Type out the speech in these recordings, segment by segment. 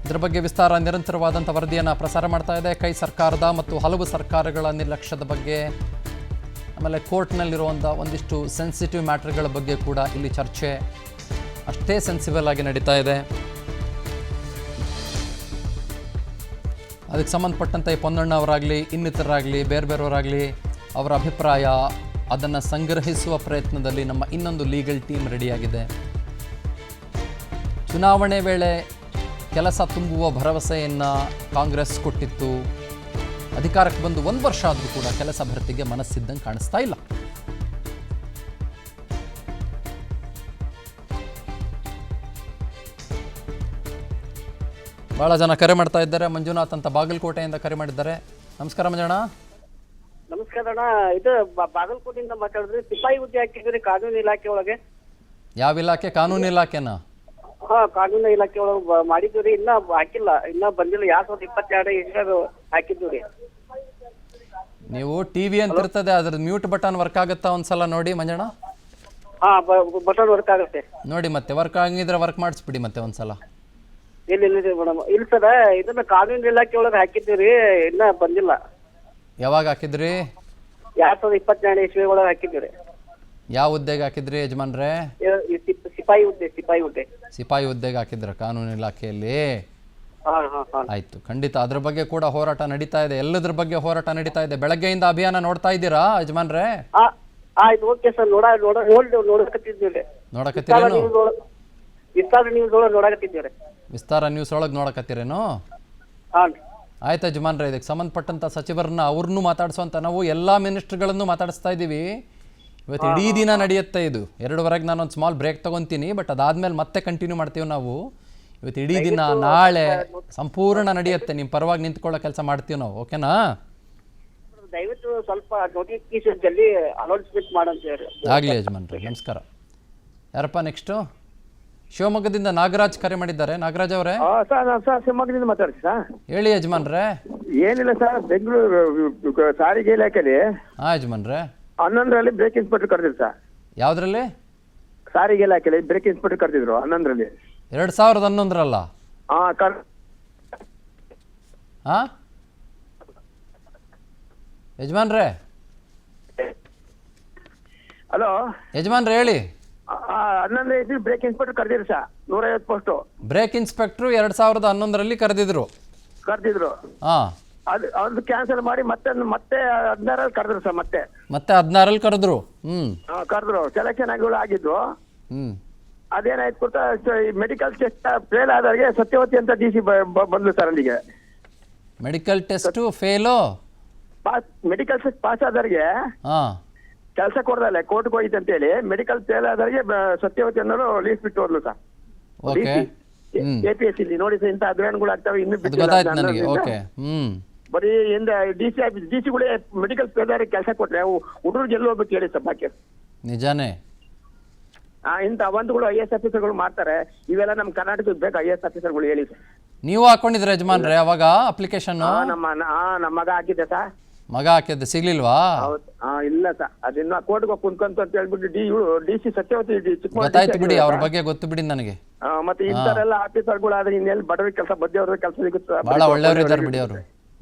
ಇದರ ಬಗ್ಗೆ ವಿಸ್ತಾರ ನಿರಂತರವಾದಂಥ ವರದಿಯನ್ನು ಪ್ರಸಾರ ಮಾಡ್ತಾ ಇದೆ. ಕೈ ಸರ್ಕಾರದ ಮತ್ತು ಹಲವು ಸರ್ಕಾರಗಳ ನಿರ್ಲಕ್ಷ್ಯದ ಬಗ್ಗೆ, ಆಮೇಲೆ ಕೋರ್ಟ್ನಲ್ಲಿರುವಂಥ ಒಂದಿಷ್ಟು ಸೆನ್ಸಿಟಿವ್ ಮ್ಯಾಟರ್ಗಳ ಬಗ್ಗೆ ಕೂಡ ಇಲ್ಲಿ ಚರ್ಚೆ ಅಷ್ಟೇ ಸೆನ್ಸಿಬಲ್ ಆಗಿ ನಡೀತಾ ಇದೆ. ಅದಕ್ಕೆ ಸಂಬಂಧಪಟ್ಟಂತೆ ಪೊನ್ನಣ್ಣ ಅವರಾಗಲಿ ಇನ್ನಿತರರಾಗಲಿ ಬೇರೆ ಬೇರೆಯವರಾಗಲಿ ಅವರ ಅಭಿಪ್ರಾಯ ಅದನ್ನು ಸಂಗ್ರಹಿಸುವ ಪ್ರಯತ್ನದಲ್ಲಿ ನಮ್ಮ ಇನ್ನೊಂದು ಲೀಗಲ್ ಟೀಮ್ ರೆಡಿಯಾಗಿದೆ. ಚುನಾವಣೆ ವೇಳೆ ಕೆಲಸ ತುಂಬುವ ಭರವಸೆಯನ್ನು ಕಾಂಗ್ರೆಸ್ ಕೊಟ್ಟಿತ್ತು. ಅಧಿಕಾರಕ್ಕೆ ಬಂದು 1 ವರ್ಷ ಆದರೂ ಕೂಡ ಕೆಲಸ ಭರ್ತಿಗೆ ಮನಸ್ಸಿದ್ದಂಗೆ ಕಾಣಿಸ್ತಾ ಇಲ್ಲ. ಭಾಳ ಜನ ಕರೆ ಮಾಡ್ತಾ ಇದ್ದಾರೆ. ಮಂಜುನಾಥ್ ಅಂತ ಬಾಗಲಕೋಟೆಯಿಂದ ಕರೆ ಮಾಡಿದ್ದಾರೆ. ನಮಸ್ಕಾರ ಮಂಜಣ್ಣ. ನಮಸ್ಕಾರ ಅಣ್ಣ. ಇದು ಬಾಗಲಕೋಟೆಯಿಂದ ಮಾತಾಡಿದ್ರಿ. ಸಿಪಾಯಿ ಹುದ್ದೆ ಹಾಕಿದ್ರಿ ಕಾನೂನು ಇಲಾಖೆ ಒಳಗೆ. ಯಾವ ಇಲಾಖೆ? ಕಾನೂನು ಇಲಾಖೆನಾ? ಹಾ, ಕಾನೂನು ಇಲಾಖೆ ಒಳಗೆ ಮಾಡಿದ್ವಿ. ಇನ್ನ ಹಾಕಿಲ್ಲ, ಇನ್ನ ಬಂದಿಲ್ಲ. 2022 ಇಸ್ವಿಯಾಗ ಹಾಕಿದ್ವಿ. ನೀವು ಟಿವಿ ಅಂತ ಇರ್ತದೆ, ಅದ್ರ ಮ್ಯೂಟ್ ಬಟನ್ ವರ್ಕ್ ಆಗುತ್ತಾ ಒಂದ್ಸಲ ನೋಡಿ ಮಂಜಣ್ಣ. ಹಾ, ಬಟನ್ ವರ್ಕ್ ಆಗುತ್ತೆ ನೋಡಿ. ಮತ್ತೆ ವರ್ಕ್ ಆಗಿದ್ರೆ ವರ್ಕ್ ಮಾಡಿಸ್ಬಿಡಿ ಮತ್ತೆ ಒಂದ್ಸಲ. ಇಲ್ಲ ಮೇಡಮ್, ಇಲ್ಲ ಸರ್, ಇದನ್ನ ಕಾನೂನು ಇಲಾಖೆ ಒಳಗೆ ಹಾಕಿದ್ವಿ, ಇನ್ನ ಬಂದಿಲ್ಲ. ಯಾವಾಗ ಹಾಕಿದ್ರಿ? 2022 ಇಸ್ವಿ ಒಳಗೆ ಹಾಕಿದ್ವಿ. ಯಾವ ಹುದ್ದೆಗೆ ಹಾಕಿದ್ರಿ ಯಜಮಾನ್ರೆ? ಸಿಪಾಯಿ ಹುದ್ದೆ. ಸಿಪಾಯಿ ಹುದ್ದೆಗೆ ಹಾಕಿದ್ರ ಕಾನೂನು ಇಲಾಖೆಯಲ್ಲಿ? ಹಾ ಹಾ ಹಾ, ಆಯ್ತು, ಖಂಡಿತ ಅದ್ರ ಬಗ್ಗೆ ಕೂಡ ಹೋರಾಟ ನಡೀತಾ ಇದೆ. ಎಲ್ಲದ್ರ ಬಗ್ಗೆ ಹೋರಾಟ ನಡೀತಾ ಇದೆ. ಬೆಳಗ್ಗೆಯಿಂದ ಅಭಿಯಾನ ನೋಡ್ತಾ ಇದ್ದೀರಾ ಯಜಮಾನ್ರೆ? ಆಯ್ತು, ಓಕೆ ಸರ್. ನೋಡಕತ್ತಿದ್ದೀವಿ. ನೋಡಕತ್ತೀರೇನು? ವಿಸ್ತಾರ ನ್ಯೂಸ್ ಒಳಗೆ ನೋಡಕತ್ತಿದ್ದೀವಿ. ವಿಸ್ತಾರ ನ್ಯೂಸ್ ಒಳಗೆ ನೋಡಕತ್ತೀರೇನು? ಹಾಂ, ಆಯ್ತಾ ಯಜಮಾನ್ರೆ. ಇದಕ್ಕೆ ಸಂಬಂಧಪಟ್ಟಂಥ ಸಚಿವರನ್ನ ಅವ್ರನ್ನೂ ಮಾತಾಡಿಸುವಂತ ನಾವು ಎಲ್ಲ ಮಿನಿಸ್ಟ್ರುಗಳನ್ನು ಮಾತಾಡಿಸ್ತಾ ಇದ್ದೀವಿ. ಇವತ್ತು ಇಡೀ ದಿನ ನಡೆಯುತ್ತೆ ಇದು. 2:30ಗೆ ನಾನೊಂದು ಸ್ಮಾಲ್ ಬ್ರೇಕ್ ತೊಗೊತೀನಿ, ಬಟ್ ಅದಾದ್ಮೇಲೆ ಮತ್ತೆ ಕಂಟಿನ್ಯೂ ಮಾಡ್ತೀವಿ ನಾವು. ಇವತ್ತು ಇಡೀ ದಿನ, ನಾಳೆ ಸಂಪೂರ್ಣ ನಡೆಯುತ್ತೆ. ನಿಮ್ಮ ಪರವಾಗಿ ನಿಂತ್ಕೊಳ್ಳೋ ಕೆಲಸ ಮಾಡ್ತೀವಿ ನಾವು. ಓಕೆನಾ? ದಯವಿಟ್ಟು ಸ್ವಲ್ಪ ನೋಟಿಫಿಕೇಶನ್ ಜಲ್ದಿ ಅನೌನ್ಸ್ಮೆಂಟ್ ಮಾಡಂತ ಹೇಳಿ. ಆಗಲಿ ಯಜಮಾನ್ರೆ, ನಮಸ್ಕಾರ. ಯಾರಪ್ಪ ನೆಕ್ಸ್ಟು? ಶಿವಮೊಗ್ಗದಿಂದ ನಾಗರಾಜ್ ಕರೆ ಮಾಡಿದ್ದಾರೆ. ನಾಗರಾಜ್ ಅವರೇ? ಸರ್, ಶಿವಮೊಗ್ಗದಿಂದ ಮಾತಾಡ್ತಿ ಸರ್. ಹೇಳಿ ಯಜಮಾನ್ರೆ. ಏನಿಲ್ಲ ಸರ್, ಬೆಂಗಳೂರು ಸಾರಿಗೆ ಇಲಾಖೆಯಲ್ಲಿ ಹಾಂ ಯಜಮಾನ್ರೆ. 11ರಲ್ಲಿ ಬ್ರೇಕ್ ಇನ್ಸ್ಪೆಕ್ಟರ್ ಕರೆದಿದ್ರು ಸರ್. ಯಾವುದ್ರಲ್ಲಿ? ಸಾರಿಗೆ ಇಲಾಖೆಯಲ್ಲಿ ಬ್ರೇಕ್ ಇನ್ಸ್ಪೆಕ್ಟರ್ ಕರೆದಿದ್ರು 11ರಲ್ಲಿ. 2011ರಲ್ಲ? ಹಾಂ ಯಜಮಾನ್ರೆ? ಹಲೋ ಯಜಮಾನ್ರೆ ಹೇಳಿ. 11 ಬ್ರೇಕ್ ಇನ್ಸ್ಪೆಕ್ಟರ್ ಕರೆದಿದ್ರು ಸರ್. 150 ಪೋಸ್ಟ್ ಬ್ರೇಕ್ ಇನ್ಸ್ಪೆಕ್ಟ್ರು 2011ರಲ್ಲಿ ಕರೆದಿದ್ರು. ಹಾಂ, ಅದು ಕ್ಯಾನ್ಸಲ್ ಮಾಡಿ ಮತ್ತೆ 16ರಲ್ಲಿ ಕರೆದ್ರು ಸರ್. ಮತ್ತೆ 16ರಲ್ಲಿ ಕರೆದ್ರು. ಕರೆದ್ರು. ಸೆಲೆಕ್ಷನ್ ಆಗಿದ್ದು. ಅದೇನಾಯ್ತು ಗೊತ್ತಾ, ಮೆಡಿಕಲ್ ಟೆಸ್ಟ್ ಫೇಲ್ ಆದವ್ರಿಗೆ ಸತ್ಯವತಿ ಅಂತ DC ಬಂದ್ಲು ಸರ್. ಅಲ್ಲಿಗೆ medical test fail, medical test pass ಆದವ್ರಿಗೆ ಕೆಲಸ ಕೊಡ್ದಲ್ಲ, ಕೋರ್ಟ್ಗೆ ಹೋಗಿತ್ತು ಅಂತ ಹೇಳಿ ಮೆಡಿಕಲ್ ಫೇಲ್ ಆದವ್ರಿಗೆ ಸತ್ಯವತಿ ಅನ್ನೋರು ಲೀಸ್ ಬಿಟ್ಟು ಹೋದ್ಲು ಸರ್. APSC ನೋಡಿ ಸರ್, ಇಂಥ ಅಗ್ರಹಣಗಳು ಆಗ್ತವೆ. ಇನ್ನು ಬರೀ DC ಗಳೇ ಮೆಡಿಕಲ್ ಫೇಲ್ ಆದ್ರೆ ಕೆಲಸ ಕೊಟ್ರೆ ಹುಡುಗರಿಗೆ ಎಲ್ಲಿ ಹೋಗ್ಬೇಕು ಹೇಳಿ ಸರ್? ಬಾಕಿ ನಿಜಾನೇ. ಇಂಥ ಅವಂತಗಳು IAS ಆಫೀಸರ್ಗಳು ಮಾಡ್ತಾರೆ. ಇವೆಲ್ಲ ನಮ್ ಕರ್ನಾಟಕಕ್ಕೆ ಬೇಕು IAS ಆಫೀಸರ್ಗಳು ಹೇಳಿ ಸರ್. ನೀವು ಹಾಕೊಂಡಿದ್ರೆ ಯಜಮಾನ್ರೆ ಅವಾಗ ಅಪ್ಲಿಕೇಶನ್? ನಮ್ಮ ಮಗ ಹಾಕಿದ್ದೆ ಸರ್. ಮಗ ಹಾಕಿದ್ದೆ, ಸಿಗ್ಲಿಲ್ವಾ? ಇಲ್ಲ ಸರ್, ಅದನ್ನ ಕೋರ್ಟ್ಗೆ ಕುಂತ್ಕೊಂತ ಅಂತ ಹೇಳ್ಬಿಟ್ಟು DC ಸತ್ಯವತಿ ಗೊತ್ತಾಯ್ತು ಬಿಡಿ, ಅವ್ರ ಬಗ್ಗೆ ಗೊತ್ತು ಬಿಡಿ ನನಗೆ. ಮತ್ತೆ ಇಂಥರೆಲ್ಲ ಆಫೀಸರ್ಗಳು ಆದ್ರೆ ಇನ್ನೆಲ್ಲಿ ಬಡವ್ರಿಗೆ ಕೆಲಸ, ಬಡ್ಡಿಯವ್ರಿಗೆ ಕೆಲಸ ಸಿಗುತ್ತೆ. ಬಹಳ ಒಳ್ಳೆಯವರು ಇದ್ದಾರೆ ಬಿಡಿ ಅವರು.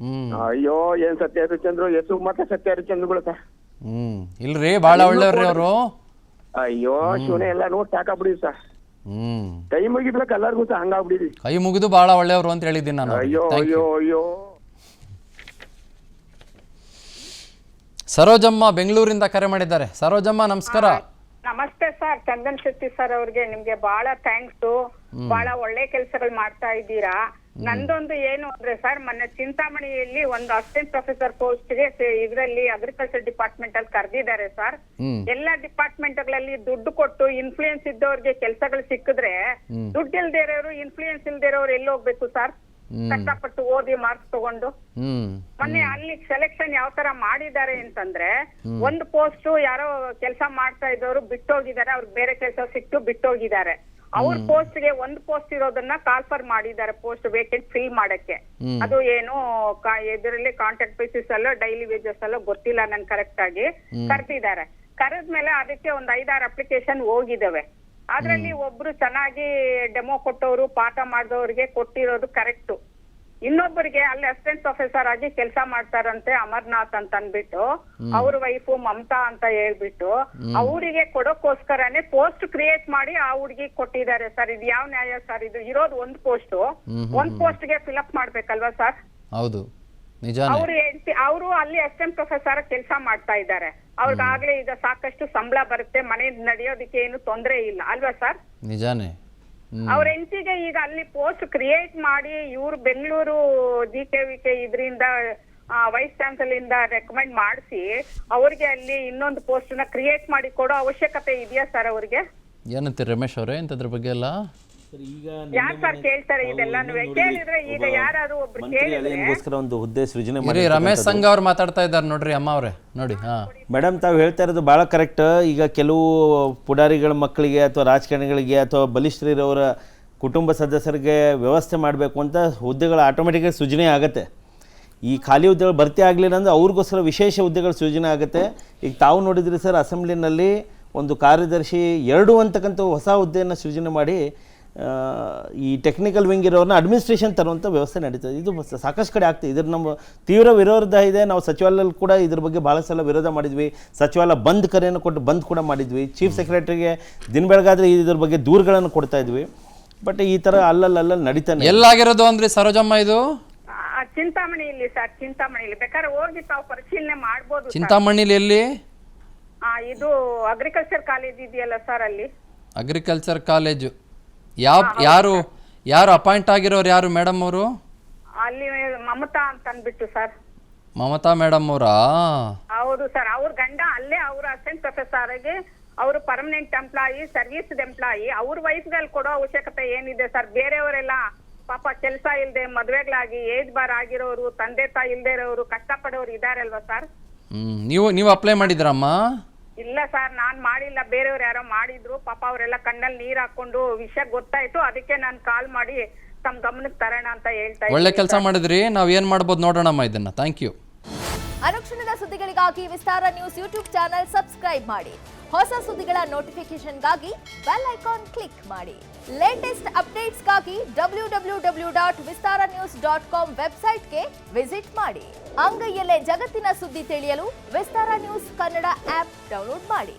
ಅಯ್ಯೋ, ಏನ್ ಸತ್ಯ ಹರಿಶ್ಚಂದ್ರು, ಹೆಸರು ಮತ್ತೆ ಸತ್ಯ ಹರಿಶ್ಚಂದ್ರುಗಳು ಸರ್. ಇಲ್ರಿ, ಬಹಳ ಒಳ್ಳೆಯವ್ರಿ ಅವರು. ಅಯ್ಯೋ ಶಿವನೇ, ಎಲ್ಲ ನೋಡಿ ಸಾಕಾಗ್ಬಿಡಿ ಸರ್. ಕೈ ಮುಗಿಬೇಕು ಎಲ್ಲರಿಗೂ ಸಹ, ಹಂಗಾಗ್ಬಿಡಿ. ಕೈ ಮುಗಿದು ಬಹಳ ಒಳ್ಳೆಯವರು ಅಂತ ಹೇಳಿದ್ದೀನಿ ನಾನು. ಅಯ್ಯೋ ಅಯ್ಯೋ ಅಯ್ಯೋ. ಸರೋಜಮ್ಮ ಬೆಂಗಳೂರಿಂದ ಕರೆ ಮಾಡಿದ್ದಾರೆ. ಸರೋಜಮ್ಮ ನಮಸ್ಕಾರ. ನಮಸ್ತೆ ಸರ್. ಚಂದನ್ ಶೆಟ್ಟಿ ಸರ್ ಅವ್ರಿಗೆ ನಿಮ್ಗೆ ಬಹಳ ಥ್ಯಾಂಕ್ಸ್. ಬಹಳ ಒಳ್ಳೆ ಕೆಲಸಗಳು ಮಾಡ್ತಾ ಇದ್ದೀರಾ. ನಂದೊಂದು ಏನು ಅಂದ್ರೆ ಸರ್, ಮೊನ್ನೆ ಚಿಂತಾಮಣಿಯಲ್ಲಿ ಒಂದು ಅಸಿಸ್ಟೆಂಟ್ ಪ್ರೊಫೆಸರ್ ಪೋಸ್ಟ್ಗೆ ಇದರಲ್ಲಿ ಅಗ್ರಿಕಲ್ಚರ್ ಡಿಪಾರ್ಟ್ಮೆಂಟ್ ಅಲ್ಲಿ ಕರೆದಿದ್ದಾರೆ ಸರ್. ಎಲ್ಲಾ ಡಿಪಾರ್ಟ್ಮೆಂಟ್ ಗಳಲ್ಲಿ ದುಡ್ಡು ಕೊಟ್ಟು ಇನ್ಫ್ಲೂಯೆನ್ಸ್ ಇದ್ದವ್ರಿಗೆ ಕೆಲಸಗಳು ಸಿಕ್ಕಿದ್ರೆ, ದುಡ್ಡು ಇಲ್ದೇ ಇರೋರು, ಇನ್ಫ್ಲೂಯೆನ್ಸ್ ಇಲ್ದೇ ಇರೋರು ಎಲ್ಲಿ ಹೋಗ್ಬೇಕು ಸರ್? ಕಷ್ಟಪಟ್ಟು ಓದಿ ಮಾರ್ಕ್ಸ್ ತಗೊಂಡು. ಮೊನ್ನೆ ಅಲ್ಲಿ ಸೆಲೆಕ್ಷನ್ ಯಾವ ತರ ಮಾಡಿದ್ದಾರೆ ಅಂತಂದ್ರೆ, ಒಂದು ಪೋಸ್ಟ್ ಯಾರೋ ಕೆಲಸ ಮಾಡ್ತಾ ಇದ್ದವರು ಬಿಟ್ಟೋಗಿದ್ದಾರೆ, ಅವ್ರಿಗೆ ಬೇರೆ ಕೆಲಸ ಸಿಕ್ತು ಬಿಟ್ಟೋಗಿದ್ದಾರೆ. ಅವ್ರ ಪೋಸ್ಟ್ ಗೆ ಒಂದು ಪೋಸ್ಟ್ ಇರೋದನ್ನ ಕಾಲ್ಫರ್ ಮಾಡಿದ್ದಾರೆ, ಪೋಸ್ಟ್ ವೇಕೆಂಟ್ ಫಿಲ್ ಮಾಡಕ್ಕೆ. ಅದು ಏನು ಇದರಲ್ಲಿ ಕಾಂಟ್ರಾಕ್ಟ್ ಬೇಸಿಸ್ ಅಲ್ಲೋ ಡೈಲಿ ವೇಜಸ್ ಅಲ್ಲೋ ಗೊತ್ತಿಲ್ಲ ನನ್ ಕರೆಕ್ಟ್ ಆಗಿ. ಕರೆದಿದ್ದಾರೆ. ಕರೆದ್ಮೇಲೆ ಅದಕ್ಕೆ ಒಂದ್ 5-6 ಅಪ್ಲಿಕೇಶನ್ ಹೋಗಿದಾವೆ. ಅದ್ರಲ್ಲಿ ಒಬ್ರು ಚೆನ್ನಾಗಿ ಡೆಮೋ ಕೊಟ್ಟವರು ಪಾಠ ಮಾಡಿದವ್ರಿಗೆ ಕೊಟ್ಟಿರೋದು ಕರೆಕ್ಟ್. ಇನ್ನೊಬ್ಬರಿಗೆ ಅಲ್ಲಿ ಅಸಿಸ್ಟೆಂಟ್ ಪ್ರೊಫೆಸರ್ ಆಗಿ ಕೆಲಸ ಮಾಡ್ತಾರಂತೆ ಅಮರ್ನಾಥ್ ಅಂತ ಅನ್ಬಿಟ್ಟು, ಅವ್ರ ವೈಫು ಮಮತಾ ಅಂತ ಹೇಳ್ಬಿಟ್ಟು ಅವರಿಗೆ ಕೊಡೋಕೋಸ್ಕರನೇ ಪೋಸ್ಟ್ ಕ್ರಿಯೇಟ್ ಮಾಡಿ ಆ ಹುಡುಗಿ ಕೊಟ್ಟಿದ್ದಾರೆ ಸರ್. ಇದು ಯಾವ ನ್ಯಾಯ ಸರ್? ಇದು ಇರೋದು ಒಂದ್ ಪೋಸ್ಟ್ ಗೆ ಫಿಲ್ಅಪ್ ಮಾಡ್ಬೇಕಲ್ವಾ ಸರ್? ಹೌದು, ನಿಜಾನೇ. ಅವರು ಅಲ್ಲಿ ಅಸಿಸ್ಟೆಂಟ್ ಪ್ರೊಫೆಸರ್ ಕೆಲಸ ಮಾಡ್ತಾ ಇದ್ದಾರೆ. ಅವ್ರಿಗಾಗ್ಲೇ ಈಗ ಸಾಕಷ್ಟು ಸಂಬಳ ಬರುತ್ತೆ, ಮನೆ ನಡೆಯೋದಕ್ಕೆ ಏನು ತೊಂದರೆ ಇಲ್ಲ ಅಲ್ವಾ ಸರ್? ನಿಜಾನೇ. ಅವ್ರ ಹೆಂಡತಿಗೆ ಈಗ ಅಲ್ಲಿ ಪೋಸ್ಟ್ ಕ್ರಿಯೇಟ್ ಮಾಡಿ ಇವ್ರು ಬೆಂಗಳೂರು GKVK ಇದರಿಂದ ವೈಸ್ ಚಾನ್ಸಲರ್ ಇಂದ ರೆಕಮೆಂಡ್ ಮಾಡಿಸಿ ಅವ್ರಿಗೆ ಅಲ್ಲಿ ಇನ್ನೊಂದು ಪೋಸ್ಟ್ ನ ಕ್ರಿಯೇಟ್ ಮಾಡಿ ಕೊಡೋ ಅವಶ್ಯಕತೆ ಇದೆಯಾ ಸರ್ ಅವ್ರಿಗೆ? ಏನಂತೀರಿ ರಮೇಶ್ ಅವರೇ ಇಂಥದ್ರ ಬಗ್ಗೆ ಎಲ್ಲ? ಯಾರು ಸರ್ ಕೇಳ್ತಾರೆ ಇದೆಲ್ಲಾನು? ಕೇಳಿದ್ರೆ ಈಗ ಯಾರು ಒಬ್ರು ಕೇಳಿದ್ರೆ ಒಂದು ಹುದ್ದೆ ಸೃಜನೆ ಮಾಡಿ ರಮೇಶ್ ಸಂಘ ಅವ್ರು ಮಾತಾಡ್ತಾ ಇದ್ದಾರೆ ನೋಡ್ರಿ ಅಮ್ಮ ಅವರೇ, ನೋಡಿ. ಮೇಡಮ್, ತಾವು ಹೇಳ್ತಾ ಇರೋದು ಭಾಳ ಕರೆಕ್ಟ್. ಈಗ ಕೆಲವು ಪುಡಾರಿಗಳ ಮಕ್ಕಳಿಗೆ ಅಥವಾ ರಾಜಕಾರಣಿಗಳಿಗೆ ಅಥವಾ ಬಲಿಷ್ಠರಿರೋರ ಕುಟುಂಬ ಸದಸ್ಯರಿಗೆ ವ್ಯವಸ್ಥೆ ಮಾಡಬೇಕು ಅಂತ ಹುದ್ದೆಗಳು ಆಟೋಮೆಟಿಕಾಗಿ ಸೃಜನೆ ಆಗುತ್ತೆ. ಈ ಖಾಲಿ ಹುದ್ದೆಗಳು ಭರ್ತಿ ಆಗಲಿಲ್ಲ ಅಂದರೆ ಅವ್ರಿಗೋಸ್ಕರ ವಿಶೇಷ ಹುದ್ದೆಗಳು ಸೃಜನೆ ಆಗುತ್ತೆ. ಈಗ ತಾವು ನೋಡಿದ್ರಿ ಸರ್, ಅಸೆಂಬ್ಲಿನಲ್ಲಿ ಒಂದು ಕಾರ್ಯದರ್ಶಿ 2 ಅಂತಕ್ಕಂಥ ಹೊಸ ಹುದ್ದೆಯನ್ನು ಸೃಜನೆ ಮಾಡಿ ಈ ಟೆಕ್ನಿಕಲ್ ವಿಂಗ್ ಇರೋರನ್ನ ಅಡ್ಮಿನಿಸ್ಟ್ರೇಷನ್ ತರುವಂಥ ವ್ಯವಸ್ಥೆ ನಡೀತದೆ. ಇದು ಸಾಕಷ್ಟು ಕಡೆ ಆಗ್ತದೆ. ಇದ್ರ ನಮ್ಮ ತೀವ್ರ ವಿರೋಧ ಇದೆ. ನಾವು ಸಚಿವಾಲಯದಲ್ಲಿ ಕೂಡ ಇದ್ರ ಬಗ್ಗೆ ಭಾಳ ಸಲ ವಿರೋಧ ಮಾಡಿದ್ವಿ. ಸಚಿವಾಲಯ ಬಂದ್ ಕರೆಯನ್ನು ಕೊಟ್ಟು ಬಂದ್ ಕೂಡ ಮಾಡಿದ್ವಿ. ಚೀಫ್ ಸೆಕ್ರೆಟರಿಗೆ ದಿನ ಬೆಳಗಾದ್ರೆ ಇದ್ರ ಬಗ್ಗೆ ದೂರುಗಳನ್ನು ಕೊಡ್ತಾ ಇದ್ವಿ. ಬಟ್ ಈ ಥರ ಅಲ್ಲಲ್ಲಿ ನಡೀತಾನೆ. ಎಲ್ಲಾಗಿರೋದು ಅಂದ್ರೆ ಸರೋಜಮ್ಮ ಇದು ಚಿಂತಾಮಣಿಯಲ್ಲಿ ಸರ್, ಚಿಂತಾಮಣಿಯಲ್ಲಿ ಬೇಕಾದ್ರೆ ಹೋಗಿ ತಾವು ಪರಿಶೀಲನೆ ಮಾಡ್ಬೋದು. ಚಿಂತಾಮಣಿಲಿ ಎಲ್ಲಿ? ಇದು ಅಗ್ರಿಕಲ್ಚರ್ ಕಾಲೇಜ್ ಇದೆಯಲ್ಲ ಸರ್, ಅಲ್ಲಿ. ಅಗ್ರಿಕಲ್ಚರ್ ಕಾಲೇಜು ಯಾರು ಅಪಾಯಿಂಟ್ ಆಗಿರೋರು ಯಾರು ಮೇಡಮ್ ಅವರು? ಅಲ್ಲಿ ಮಮತಾ ಅಂತ ಅನ್ಬಿಟ್ಟು ಸರ್. ಮಮತಾ ಮೇಡಮ್ ಅವರಾ? ಹೌದು ಸರ್. ಅವ್ರ ಗಂಡ ಅಲ್ಲೇ ಅವ್ರ ಅಸಿಸ್ಟೆಂಟ್ ಪ್ರೊಫೆಸರ್ ಆಗಿ ಅವರು ಪರ್ಮನೆಂಟ್ ಎಂಪ್ಲಾಯಿ, ಸರ್ವಿಸ್ ಎಂಪ್ಲಾಯಿ. ಅವ್ರ ವಯಸ್ಸುಗಳು ಕೊಡೋ ಅವಶ್ಯಕತೆ ಏನಿದೆ ಸರ್? ಬೇರೆಯವರೆಲ್ಲ ಪಾಪ ಕೆಲಸ ಇಲ್ಲದೆ ಮದ್ವೆಗಳಾಗಿ ಏಜ್ ಬಾರ್ ಆಗಿರೋರು, ತಂದೆ ತಾಯಿ ಇಲ್ದೇ ಇರೋರು, ಕಷ್ಟಪಡೋರು ಇದಾರಲ್ವಾ ಸರ್? ನೀವು ಅಪ್ಲೈ ಮಾಡಿದ್ರಮ್ಮ? ಇಲ್ಲ ಸರ್, ನಾನ್ ಮಾಡಿಲ್ಲ, ಬೇರೆಯವ್ರು ಯಾರೋ ಮಾಡಿದ್ರು. ಪಾಪ ಅವರೆಲ್ಲ ಕಣ್ಣಲ್ಲಿ ನೀರ್ ಹಾಕೊಂಡು ವಿಷಯ ಗೊತ್ತಾಯ್ತು, ಅದಕ್ಕೆ ನಾನು ಕಾಲ್ ಮಾಡಿ ತಮ್ಮ ಗಮನಕ್ಕೆ ತರೋಣ ಅಂತ ಹೇಳ್ತಾ ಇದ್ದೀನಿ. ಒಳ್ಳೆ ಕೆಲಸ ಮಾಡಿದ್ರಿ. ನಾವ್ ಏನ್ ಮಾಡ್ಬೋದು ನೋಡೋಣಮ್ಮ ಇದನ್ನ. Thank you. ಅನುಕ್ಷಣದ ಸುದ್ದಿಗಳಿಗಾಗಿ Vistara news YouTube channel subscribe ಮಾಡಿ. ಹೊಸ ಸುದ್ದಿಗಳ ನೋಟಿಫಿಕೇಶನ್ಗಾಗಿ ಬೆಲ್ ಐಕಾನ್ ಕ್ಲಿಕ್ ಮಾಡಿ. ಲೇಟೆಸ್ಟ್ ಅಪ್ಡೇಟ್ಸ್ಗಾಗಿ www.vistaranews.com ವೆಬ್ಸೈಟ್ಗೆ ವಿಸಿಟ್ ಮಾಡಿ. ಅಂಗೈಯಲ್ಲೇ ಜಗತ್ತಿನ ಸುದ್ದಿ ತಿಳಿಯಲು Vistara news Kannada app download ಮಾಡಿ.